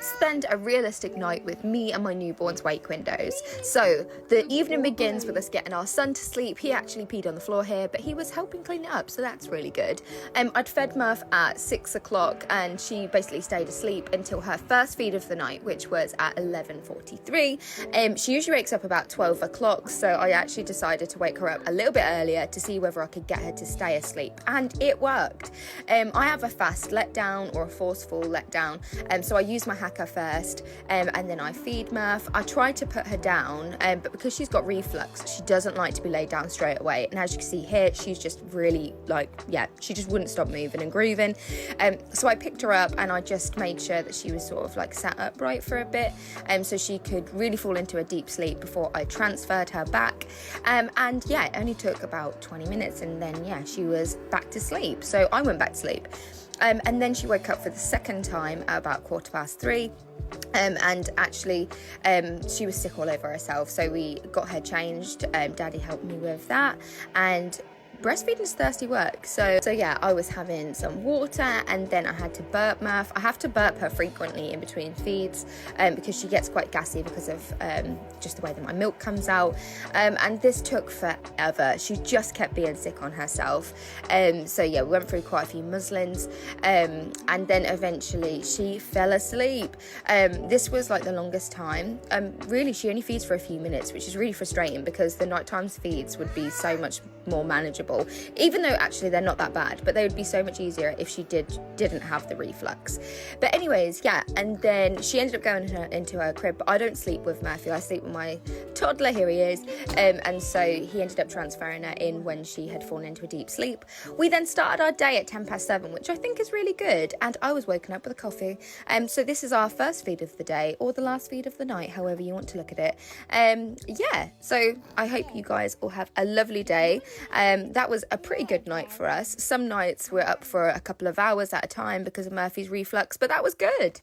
Spend a realistic night with me and my newborn's wake windows. So the evening begins with us getting our son to sleep. He actually peed on the floor here, but he was helping clean it up, so that's really good. I'd fed Murph at 6 o'clock and she basically stayed asleep until her first feed of the night, which was at 11:43. She usually wakes up about 12 o'clock, so I actually decided to wake her up a little bit earlier to see whether I could get her to stay asleep, and it worked. I have a fast letdown or a forceful letdown, so I use my hacker first, and then I feed Murph. I try to put her down, but because she's got reflux, she doesn't like to be laid down straight away. And as you can see here, she's just really she just wouldn't stop moving and grooving. So I picked her up and I just made sure that she was sort of like sat upright for a bit, so she could really fall into a deep sleep before I transferred her back. And yeah, it only took about 20 minutes, and then she was back to sleep. So I went back to sleep. And then she woke up for the second time at about 3:15. And actually she was sick all over herself, so we got her changed. Daddy helped me with that, and breastfeeding is thirsty work. So yeah, I was having some water, and then I had to burp Murph. I have to burp her frequently in between feeds because she gets quite gassy because of just the way that my milk comes out. And this took forever. She just kept being sick on herself. So yeah, we went through quite a few muslins, and then eventually she fell asleep. This was like the longest time. Really, she only feeds for a few minutes, which is really frustrating because the nighttime feeds would be so much more manageable, even though actually they're not that bad, but they would be so much easier if she didn't have the reflux. But anyways, yeah, and then she ended up going into her crib. But I don't sleep with Murphy, I sleep with my toddler. Here he is. And so he ended up transferring her in when she had fallen into a deep sleep. We then started our day at 7:10, which I think is really good, and I was woken up with a coffee. So this is our first feed of the day, or the last feed of the night, however you want to look at it. So I hope you guys all have a lovely day. That was a pretty good night for us. Some nights we're up for a couple of hours at a time because of Murphy's reflux, but that was good.